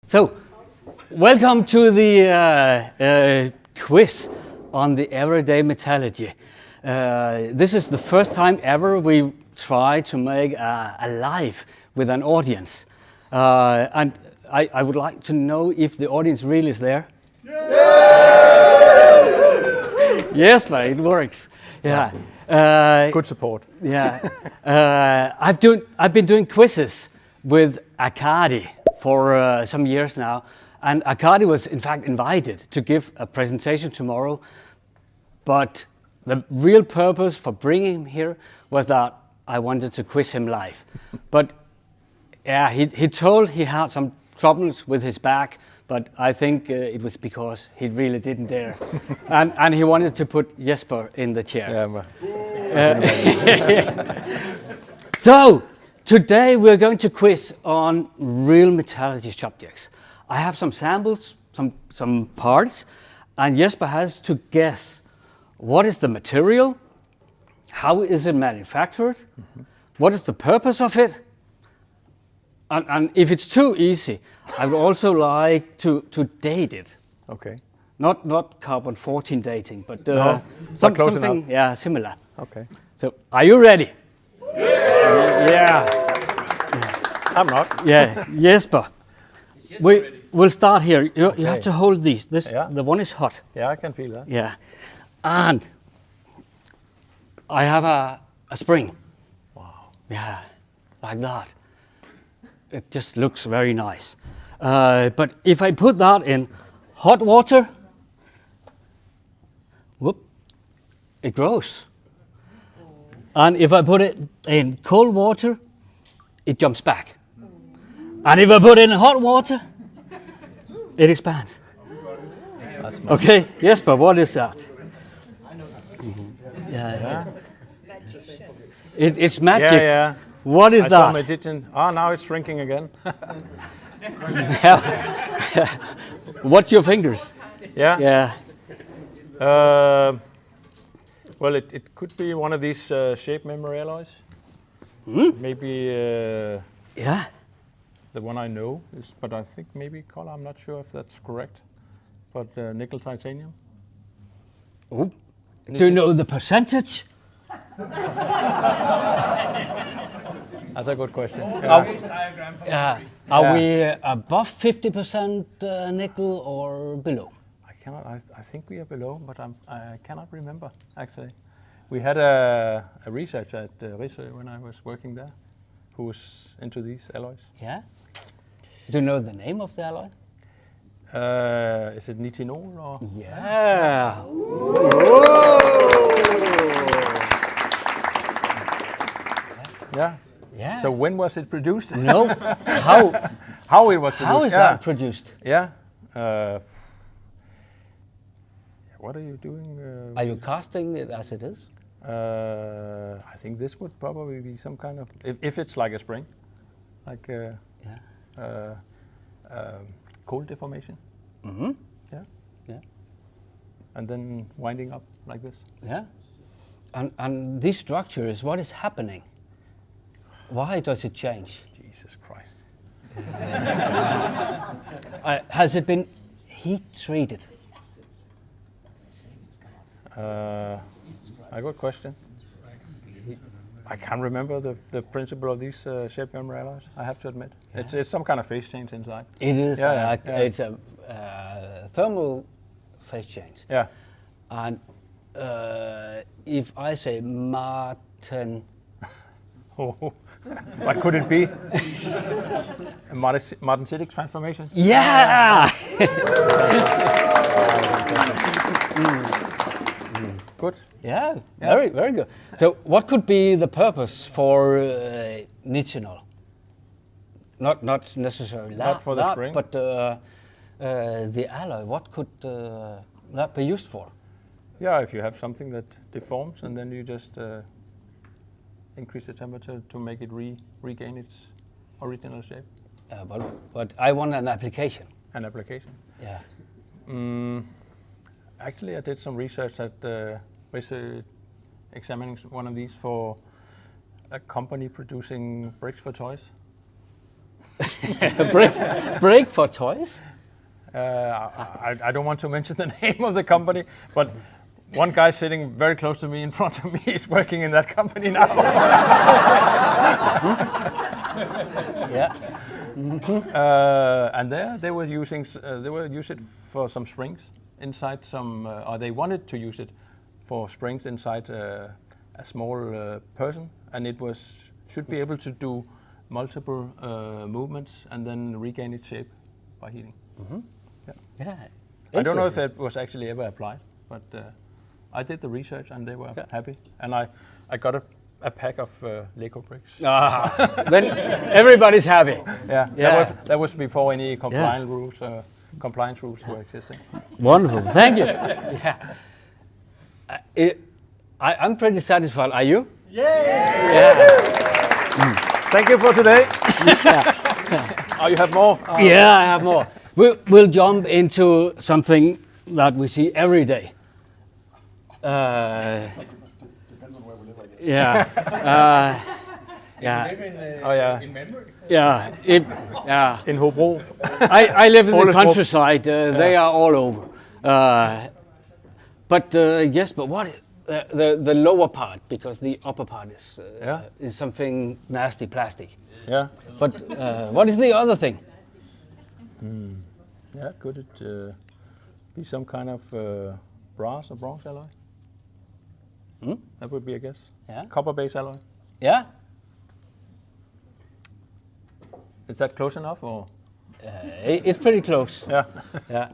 So, welcome to the quiz on the Everyday Metallurgy. This is the first time ever we try to make a live with an audience. And I would like to know if the audience really is there. Yes, but it works. Yeah. Good support. Yeah. I've been doing quizzes with Akadi for some years now, and Akadi was in fact invited to give a presentation tomorrow, but the real purpose for bringing him here was that I wanted to quiz him live. But yeah, he told he had some problems with his back, but I think it was because he really didn't dare. and he wanted to put Jesper in the chair. Yeah, So, today we're going to quiz on real metallurgy subjects. I have some samples, some parts, and Jesper has to guess what is the material, how is it manufactured, what is the purpose of it, and if it's too easy, I would also like to date it. Okay. Not carbon-14 dating, but No, something similar. Okay. So, are you ready? Yeah. I'm not. Yeah, Jesper. We'll start here. You have to hold these. The one is hot. Yeah, I can feel that. Yeah. And I have a spring. Wow. Yeah, like that. It just looks very nice. But if I put that in hot water, whoop, it grows. And if I put it in cold water, it jumps back. And if I put it in hot water, it expands. Okay, Jesper, what is that? Yeah. It's magic. Yeah. What is I that? saw my Egyptian. Oh, now it's shrinking again. Watch your fingers. Yeah. Yeah. Well, it could be one of these shape memory alloys. Maybe Yeah. the one I know is, but I think maybe color. I'm not sure if that's correct. But nickel titanium. Ooh. Do you know the percentage? That's a good question. Are we above 50% nickel or below? I cannot. I think we are below, but I cannot remember actually. We had a researcher at Risø when I was working there, who was into these alloys. Yeah. Do you know the name of the alloy? Is it nitinol or? Yeah. Yeah. So when was it produced? No. How? How it was produced? How is that produced? Yeah. What are you doing? Are you casting it as it is? I think this would probably be some kind of, if it's like a spring, like cold deformation. Mm-hmm. Yeah. And then winding up like this. Yeah. And this structure is what is happening. Why does it change? Jesus Christ. Has it been heat treated? A good question. I can't remember the principle of these shape memory alloys, I have to admit. Yeah. It's some kind of phase change inside. It is. Yeah. It's a thermal phase change. Yeah. And if I say Martin... What could it be? A martensitic transformation? Yeah! Good. Yeah, very good. So what could be the purpose for nitinol? Not necessarily Not for the that, spring? but the alloy, what could that be used for? Yeah, if you have something that deforms and then you just increase the temperature to make it regain its original shape. But I want an application. An application? Yeah. Actually, I did some research at examining one of these for a company producing bricks for toys. Break for toys? I don't want to mention the name of the company, but one guy sitting very close to me in front of me is working in that company now. Yeah. And there they were using use it for some springs inside some, or they wanted to use it for springs inside a small person, and it should be able to do multiple movements and then regain its shape by heating. Yeah. I don't know if it was actually ever applied, but I did the research and they were happy, and I got a pack of Lego bricks. Then everybody's happy. Yeah. That was before any compliance rules were existing. Wonderful. Thank you. I'm pretty satisfied. Are you? Thank you for today. Oh, you have more? Yeah, I have more. We'll jump into something that we see every day. Depends on where we live, I guess. Yeah. Yeah. In Denmark? Yeah. In Hobro. I live in the countryside. They are all over. But Jesper, what the lower part, because the upper part is something nasty plastic. Yeah. But what is the other thing? Yeah, could it be some kind of brass or bronze alloy? That would be a guess. Yeah. Copper-based alloy. Yeah. Is that close enough, or? It's pretty close. Yeah. Yeah.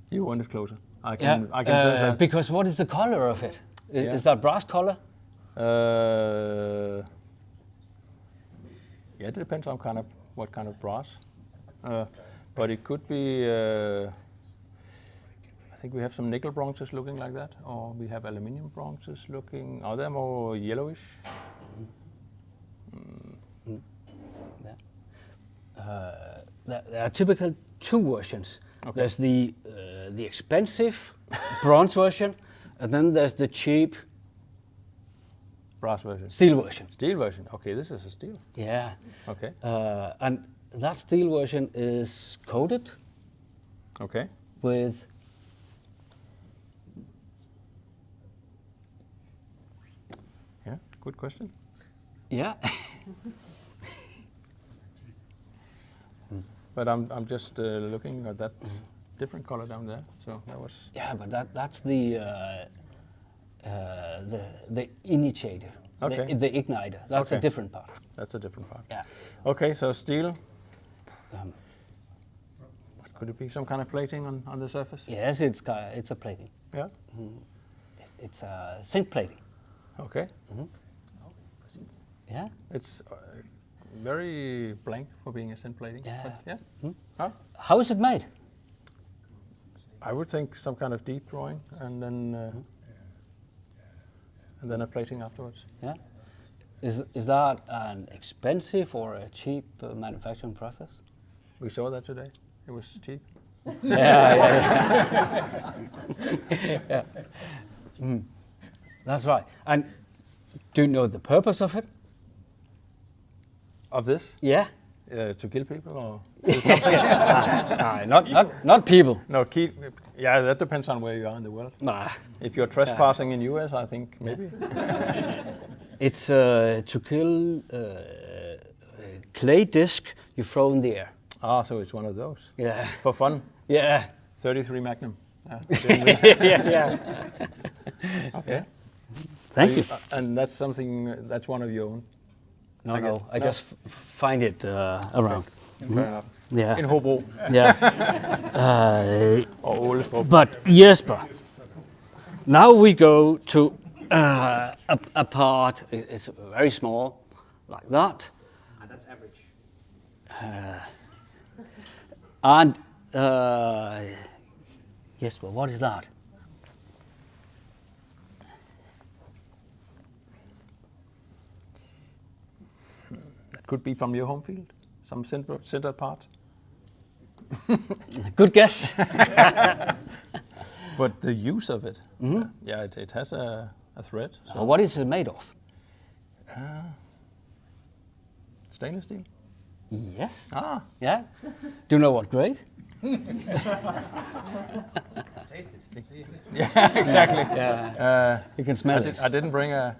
You want it closer. I can sense that. Because what is the color of it? Is that brass color? Yeah, it depends on what kind of brass. But it could be. I think we have some nickel bronzes looking like that, or we have aluminium bronzes looking. Are they more yellowish? There are typical two versions. Okay. There's the expensive bronze version, and then there's the cheap brass version. Steel version. Steel version. Okay, this is a steel. Yeah. Okay. And that steel version is coated. Okay. With. Yeah. Good question. Yeah. But I'm just looking at that different color down there. So that was. Yeah, but that's the initiator. Okay. The igniter. That's a different part. That's a different part. Yeah. Okay, so steel. Could it be some kind of plating on the surface? Yes, it's a plating. Yeah. It's a zinc plating. Okay. Yeah. It's very blank for being a zinc plating. Yeah. But yeah. How is it made? I would think some kind of deep drawing and then a plating afterwards. Yeah. Is that an expensive or a cheap manufacturing process? We saw that today. It was cheap. Yeah. That's right. And do you know the purpose of it? Of this? Yeah. To kill people or? Not people. No, yeah, that depends on where you are in the world. Nah. If you're trespassing in US, I think maybe. It's to kill clay disc you throw in the air. Ah, so it's one of those. Yeah. For fun. Yeah. 33 Magnum. Yeah. Okay. Thank you. And that's one of your own. No, I just find it around. Okay. Fair enough. Yeah. In Hobro. Yeah. Or Ålestrup. But Jesper, now we go to a part. It's very small, like that. And that's average. And Jesper, what is that? Could be from your home field, some centered part. Good guess. But the use of it, it has a thread. So what is it made of? stainless steel? Yes. Ah, Yeah. Do you know what grade? Taste it. See. yeah, exactly. Yeah. You can smell it. I didn't bring a.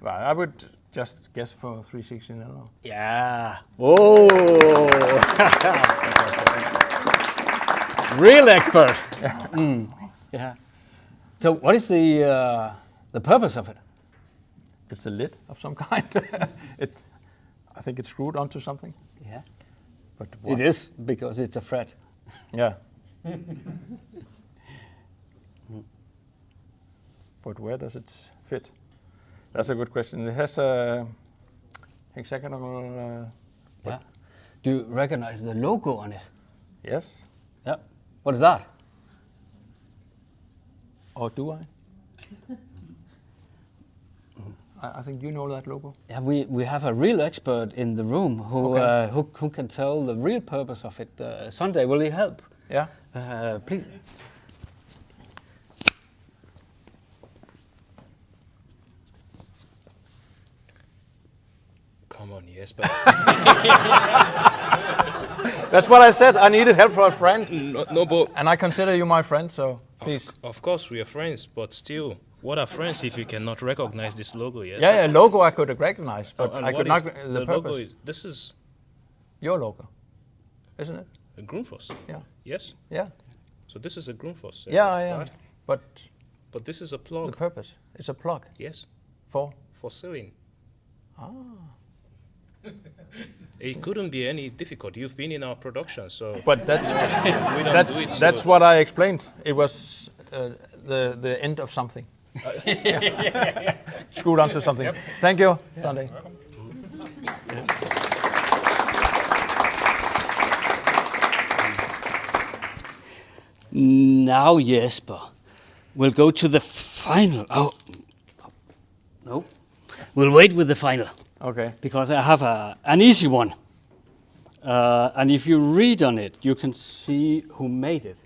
Well, I would just guess for 360 now. Yeah. Oh. Real expert. Yeah. So, what is the purpose of it? It's a lid of some kind. I think it's screwed onto something. Yeah. But what? It is because it's a thread. Yeah. But where does it fit? That's a good question. It has a hexagonal. Yeah. Do you recognize the logo on it? Yes. Yeah. What is that? Or do I? I think you know that logo. Yeah, we have a real expert in the room who Okay. who can tell the real purpose of it. Sunday, will he help? Yeah. Please. Come on, Jesper. That's what I said. I needed help from a friend. No, but And I consider you my friend, so please. of course we are friends, but still, what are friends if you cannot recognize this logo? Yes. Yeah, logo I could recognize, but And I what could is not the purpose. logo? This is Your logo, isn't it? a Grundfos. Yeah. Yes. Yeah. So this is a Grundfos. Yeah. But, But but this is a the plug. purpose, it's a plug Yes. for. For sealing. It couldn't be any difficult. You've been in our production, so But that, we don't do it. that's so what I explained. It was the end of something. Screwed onto something. Thank you, Sunday. Now, Jesper, we'll go to the final. Oh, no. We'll wait with the final Okay. because I have an easy one. And if you read on it, you can see who made it.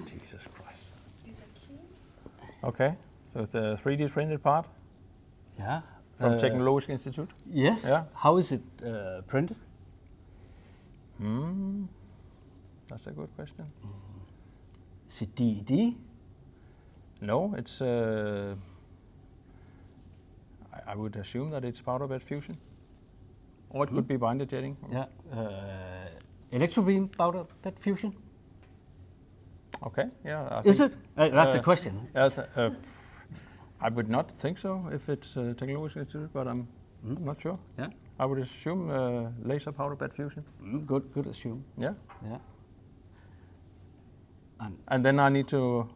Jesus Christ. Okay. So it's the 3D printed part Yeah. from Technological Institute. Yes. Yeah. How is it printed? That's a good question. Is it DED? No, it's. I would assume that it's powder bed fusion, or it could be binder jetting. Yeah. Electrobeam powder bed fusion? Okay. Yeah. Is it? That's a question. Yes, I would not think so if it's Technological Institute, but I'm not sure. Yeah. I would assume laser powder bed fusion. Good assume. Yeah. Yeah. And then I need to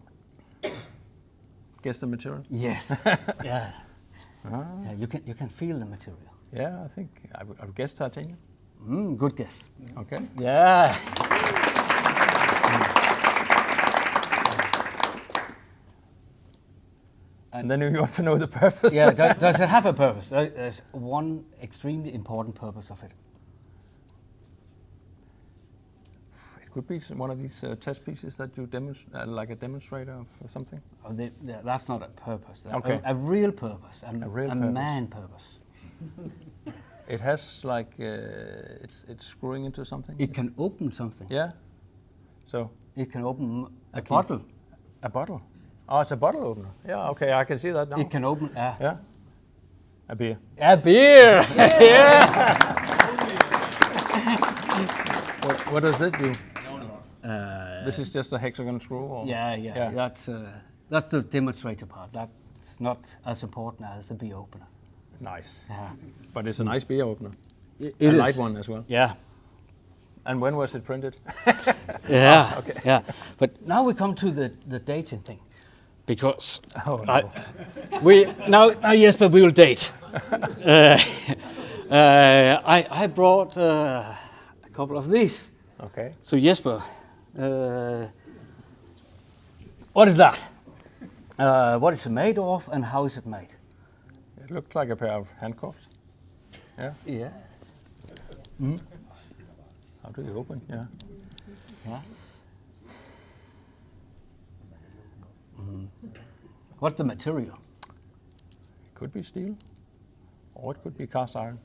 guess the material. Yes. Yeah. Yeah. You can feel the material. Yeah, I think I would guess titanium. Good guess. Okay. Yeah. And then you want to know the purpose. Yeah. Does it have a purpose? There's one extremely important purpose of it. It could be one of these test pieces that you demonstrate, like a demonstrator of something. Oh, that's not a purpose. Okay. A real purpose. A real a purpose. man purpose. It has like it's screwing into something. It can open something. Yeah. So It can open a key. bottle. a bottle. Oh, it's a bottle opener. Yeah. Okay, I can see that now. It can open Yeah. A beer. a beer. Yeah. What does it do? This is just a hexagon screw. Or? Yeah. That's the demonstrator part. That's not as important as the beer opener. Nice. Yeah. But it's a nice beer opener. It A is. light one as well. Yeah. And when was it printed? Yeah. Okay. Yeah. But now we come to the dating thing, because Oh, no. now Jesper, we will date. I brought a couple of these. Okay. So Jesper, what is that? What is it made of, and how is it made? It looked like a pair of handcuffs. Yeah. Yeah. How do you open? Yeah. Yeah. What's the material? It could be steel, or it could be cast iron.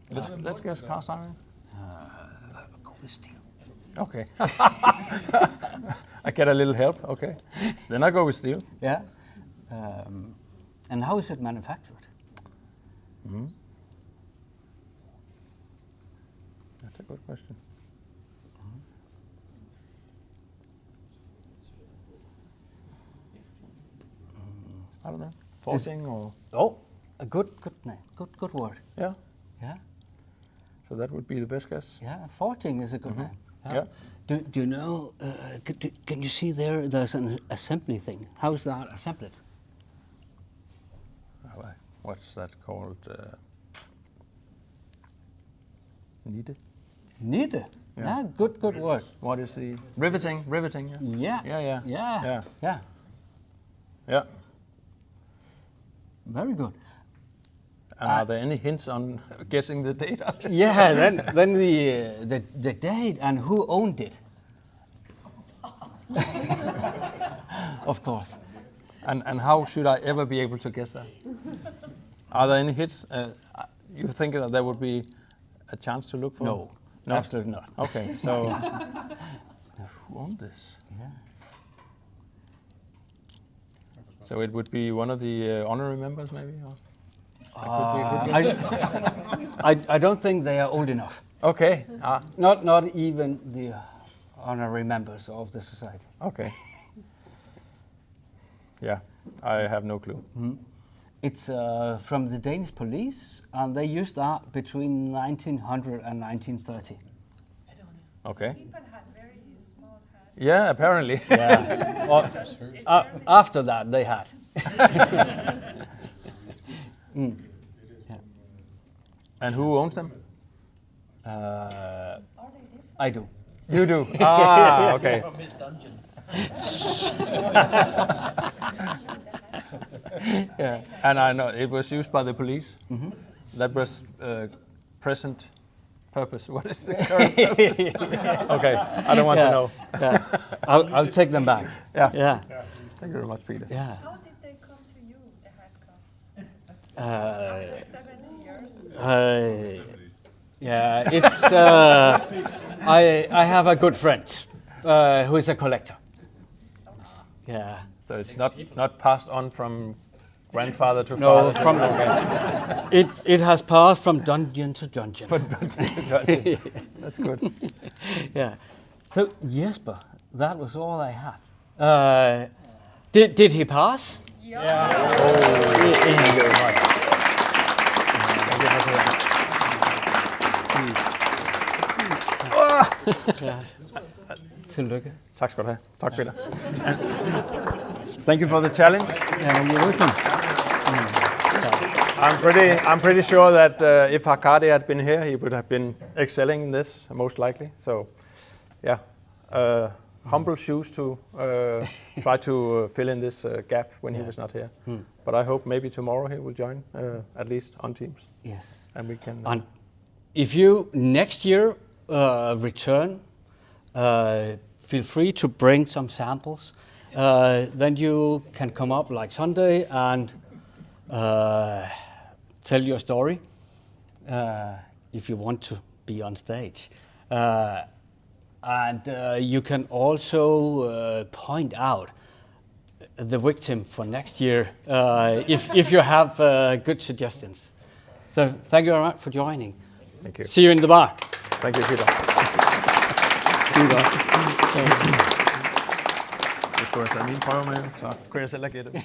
Let's guess cast iron. Go with steel. Okay. I get a little help. Okay. Then I go with steel. Yeah. And how is it manufactured? That's a good question. I don't know. Forging or Oh, a good name. Good word. yeah. Yeah. So that would be the best guess. Yeah. Forging is a good name. Yeah. Do you know? Can you see there? There's an assembly thing. How is that assembled? What's that called? Needed. Needed. Yeah. Good word. What is the riveting? Riveting. Yeah. Yeah. Yeah. Yeah. Yeah. Very good. And are there any hints on guessing the date? Yeah. Then the date and who owned it. Of course. And how should I ever be able to guess that? Are there any hits? You think that there would be a chance to look for? No. Absolutely not. Okay, so who owned this? Yeah. So it would be one of the honorary members, maybe? Or? That could be a good guess. I don't think they are old enough. Okay. Not even the honorary members of the society. Okay. Yeah, I have no clue. It's from the Danish police, and they used that between 1900 and 1930. Okay. People had very small hats. Yeah, apparently. Yeah. Or, after that, they had. And who owns them? I do. You do. Ah, okay. From his dungeon. Yeah. And I know it was used by the police. That was present purpose. What is the current purpose? Okay, I don't want to know. Yeah. I'll take them back. Yeah. Yeah. Thank you very much, Peter. Yeah. How did they come to you, the handcuffs? After 70 years? Yeah, it's. I have a good friend who is a collector. Yeah. So it's not passed on from grandfather to No, father. from it has passed from dungeon to dungeon. That's good. Yeah. So Jesper, that was all I had. Did he pass? Yeah. Thank you very much. Tillykke. Tak skal du have. Tak, Peter. Thank you for the challenge. You're welcome. I'm pretty sure that if Arkady had been here, he would have been excelling in this, most likely. So, yeah, humble shoes to try to fill in this gap when he was not here. But I hope maybe tomorrow he will join, at least on Teams, Yes. and we can. And if you next year return, feel free to bring some samples. Then you can come up like Sunday and tell your story if you want to be on stage. And you can also point out the victim for next year if you have good suggestions. So thank you very much for joining. Thank you. See you in the bar. Thank you, Peter. Det skulle jeg så min prøve med, så kunne jeg selv have gættet.